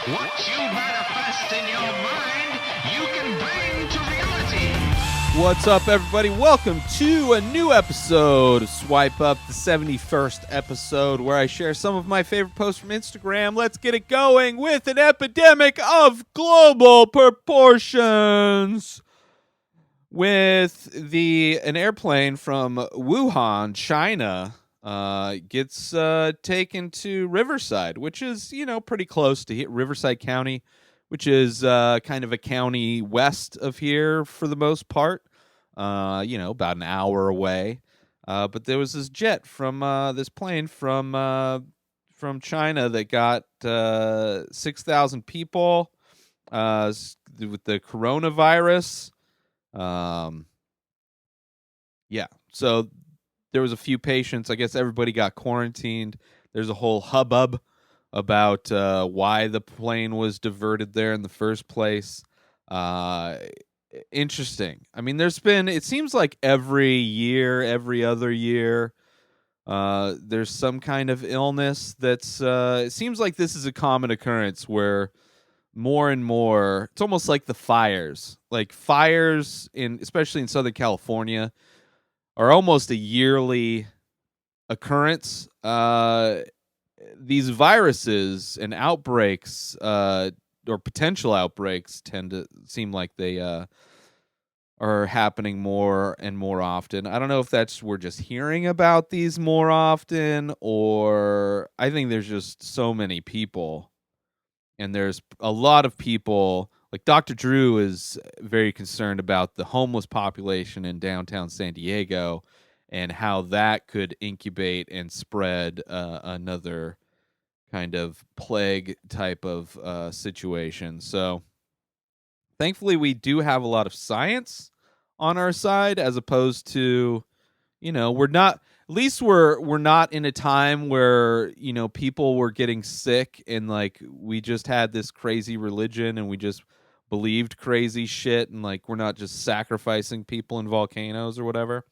What you manifest in your mind, you can bring to reality. What's up, everybody? Welcome to a new episode of Swipe Up, the 71st episode, where I share some of my favorite posts from Instagram. Let's get it going with an epidemic of global proportions. With an airplane from Wuhan, China, gets taken to Riverside, which is, pretty close to Riverside County, which is kind of a county west of here for the most part, about an hour away. But there was this jet from this plane from China that got 6,000 people with the coronavirus. So there was a few patients. I guess everybody got quarantined. There's a whole hubbub about why the plane was diverted there in the first place. Interesting. I mean, it seems like every other year, there's some kind of illness that's, it seems like this is a common occurrence where more and more, it's almost like the fires. Like fires, especially in Southern California, are almost a yearly occurrence. These viruses and outbreaks, or potential outbreaks, tend to seem like they are happening more and more often. I don't know if we're just hearing about these more often, or I think there's just so many people, and there's a lot of people. Like Dr. Drew is very concerned about the homeless population in downtown San Diego and how that could incubate and spread another kind of plague type of situation. So thankfully we do have a lot of science on our side, as opposed to, we're not in a time where, people were getting sick and like we just had this crazy religion and we just believed crazy shit, and like we're not just sacrificing people in volcanoes or whatever.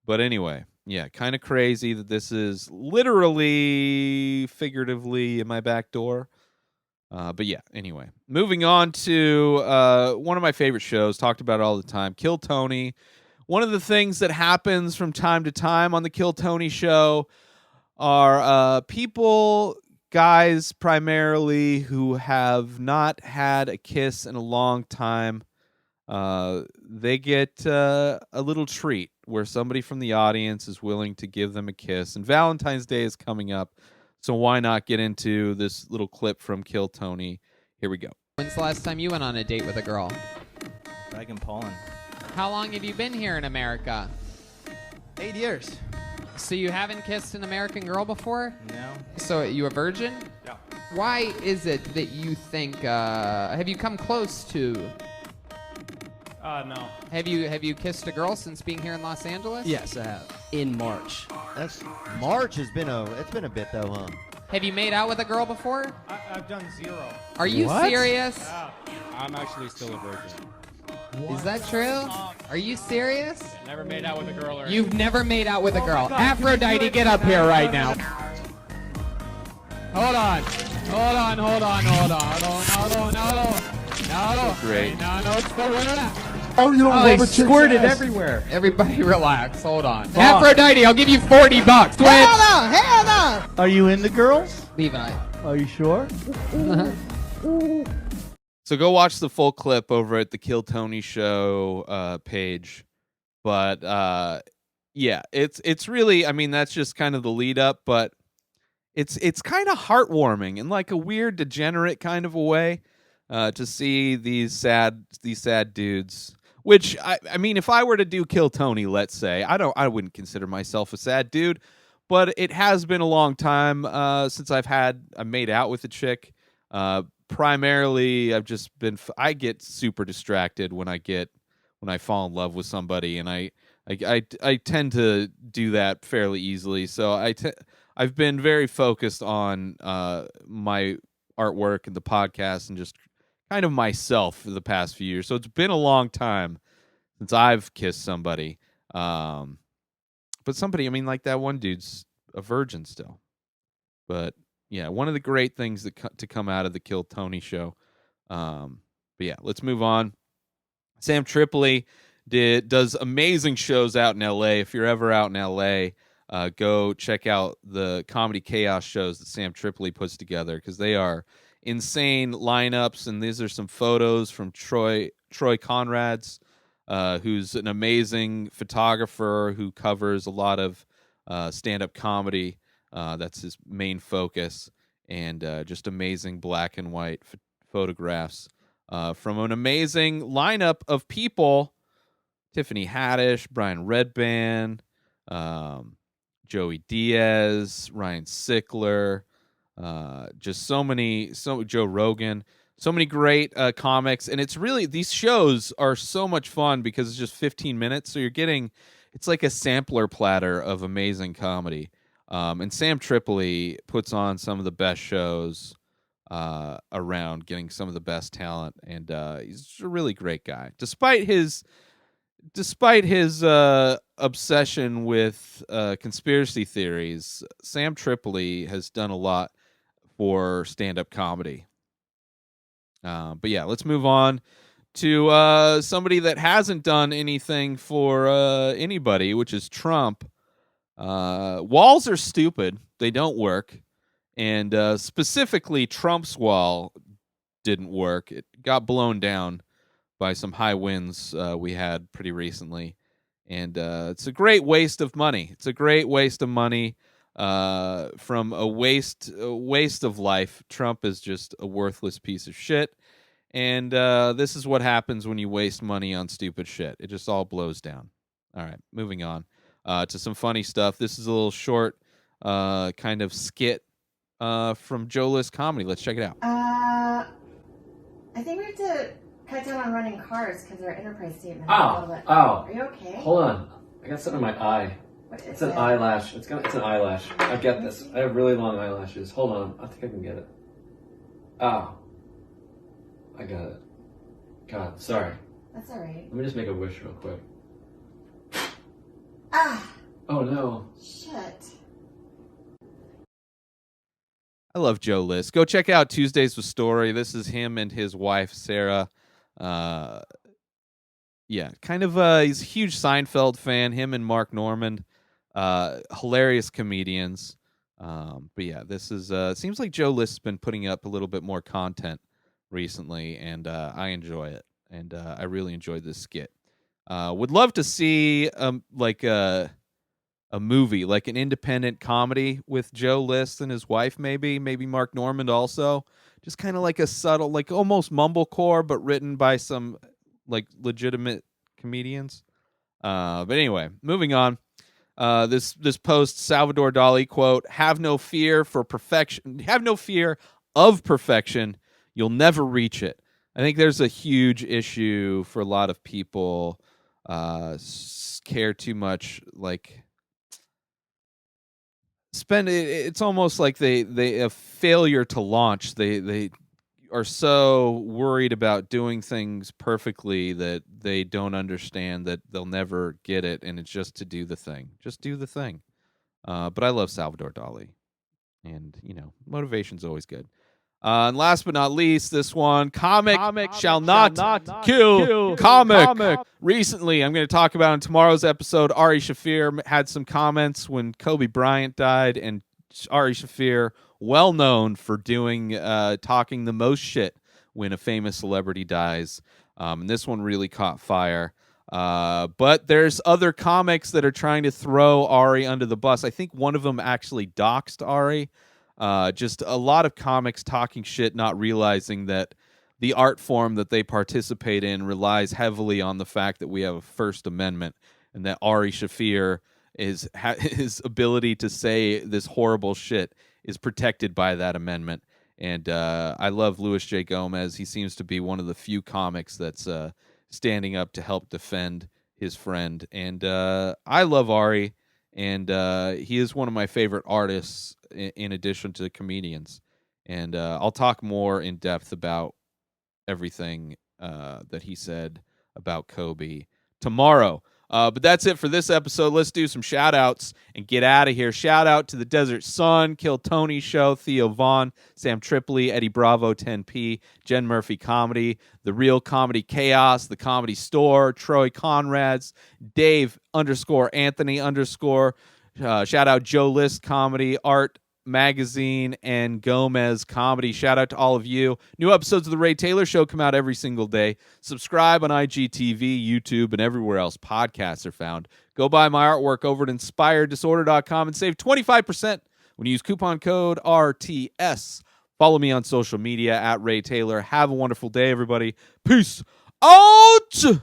But anyway, yeah, kind of crazy that this is literally, figuratively in my back door. But yeah, anyway, moving on to one of my favorite shows, talked about it all the time, Kill Tony. One of the things that happens from time to time on the Kill Tony show are guys primarily, who have not had a kiss in a long time. They get a little treat where somebody from the audience is willing to give them a kiss. And Valentine's Day is coming up, so why not get into this little clip from Kill Tony? Here we go. When's the last time you went on a date with a girl? Back in Poland. How long have you been here in America? 8 years. So you haven't kissed an American girl before? No. So you a virgin? Yeah. Why is it that you think, have you come close to... No. Have you kissed a girl since being here in Los Angeles? Yes, I have. In March. March has been it's been a bit though, huh? Have you made out with a girl before? I've done 0. Are you What? serious? Yeah. I'm actually still a virgin. Is that true? Are you serious? Never made out with a girl or You've never made out with a girl. God, Aphrodite, get up here right now. Hold on. No. Great. No, it's the winner. Oh, you don't I squirted everywhere. Everybody relax. Hold on. Aphrodite, I'll give you $40. Twitch. Hell no! Are you into girls? Levi. Are you sure? So go watch the full clip over at the Kill Tony show page. But yeah, it's really, I mean, that's just kind of the lead up, but it's kind of heartwarming in like a weird degenerate kind of a way, to see these sad dudes. Which I mean, if I were to do Kill Tony, let's say, I wouldn't consider myself a sad dude, but it has been a long time since I made out with a chick. Primarily, I get super distracted when I fall in love with somebody, and I tend to do that fairly easily. So I've been very focused on my artwork and the podcast and just kind of myself for the past few years. So it's been a long time since I've kissed somebody. But somebody, I mean, like that one dude's a virgin still. But one of the great things to come out of the Kill Tony show. But yeah, let's move on. Sam Tripoli does amazing shows out in L.A. If you're ever out in L.A., go check out the Comedy Chaos shows that Sam Tripoli puts together, because they are insane lineups. And these are some photos from Troy Conrad's, who's an amazing photographer who covers a lot of stand-up comedy. That's his main focus, and just amazing black and white photographs from an amazing lineup of people: Tiffany Haddish, Brian Redband, Joey Diaz, Ryan Sickler, just Joe Rogan, so many great comics. And it's really, these shows are so much fun because it's just 15 minutes. So it's like a sampler platter of amazing comedy. And Sam Tripoli puts on some of the best shows around, getting some of the best talent. And he's a really great guy. Despite his obsession with conspiracy theories, Sam Tripoli has done a lot for stand-up comedy. But yeah, let's move on to somebody that hasn't done anything for anybody, which is Trump. Walls are stupid. They don't work. And specifically, Trump's wall didn't work. It got blown down by some high winds we had pretty recently. And it's a great waste of money. It's a great waste of money from a waste of life. Trump is just a worthless piece of shit. And this is what happens when you waste money on stupid shit. It just all blows down. All right, moving on to some funny stuff. This is a little short kind of skit from Joe List Comedy. Let's check it out. I think we have to cut down on running cars because our enterprise statement is a Ow! little bit... Ow! Are you okay? Hold on. I got something in my eye. What is It's an it? eyelash. It's an eyelash. I get this. I have really long eyelashes. Hold on. I think I can get it. Ow. I got it. God, sorry. That's all right. Let me just make a wish real quick. Ah! Oh no. Shit. I love Joe List. Go check out Tuesdays with Story. This is him and his wife, Sarah. Yeah, kind of he's a huge Seinfeld fan. Him and Mark Normand, hilarious comedians. But yeah, this is seems like Joe List has been putting up a little bit more content recently, and I enjoy it. And I really enjoyed this skit. Would love to see like a movie, like an independent comedy with Joe List and his wife, maybe Mark Normand also. Just kind of like a subtle, like almost mumblecore, but written by some like legitimate comedians. But anyway, moving on. This post, Salvador Dali quote: "Have no fear for perfection. Have no fear of perfection. You'll never reach it." I think there's a huge issue for a lot of people. Care too much, like spend it. It's almost like they a failure to launch. They are so worried about doing things perfectly that they don't understand that they'll never get it, and it's just to do the thing. Just do the thing. But I love Salvador Dali, and motivation's always good. And last but not least, this one: comic shall not kill comic. Recently, I'm going to talk about in tomorrow's episode, Ari Shaffir had some comments when Kobe Bryant died, and Ari Shaffir, well known for talking the most shit when a famous celebrity dies. And this one really caught fire. But there's other comics that are trying to throw Ari under the bus. I think one of them actually doxed Ari. Just a lot of comics talking shit, not realizing that the art form that they participate in relies heavily on the fact that we have a First Amendment, and that Ari Shaffir his ability to say this horrible shit is protected by that amendment. And I love Louis J. Gomez. He seems to be one of the few comics that's standing up to help defend his friend. And I love Ari, and he is one of my favorite artists in addition to comedians. And I'll talk more in depth about everything that he said about Kobe tomorrow. But that's it for this episode. Let's do some shout outs and get out of here. Shout out to the Desert Sun, Kill Tony Show, Theo Vaughn, Sam Tripoli, Eddie Bravo, 10P, Jen Murphy Comedy, The Real Comedy Chaos, The Comedy Store, Troy Conrads, Dave _Anthony _ shout out Joe List Comedy, Art Magazine, and Gomez Comedy. Shout out to all of you. New episodes of The Ray Taylor Show come out every single day. Subscribe on IGTV, YouTube, and everywhere else podcasts are found. Go buy my artwork over at inspireddisorder.com and save 25% when you use coupon code RTS. Follow me on social media at Ray Taylor. Have a wonderful day, everybody. Peace out!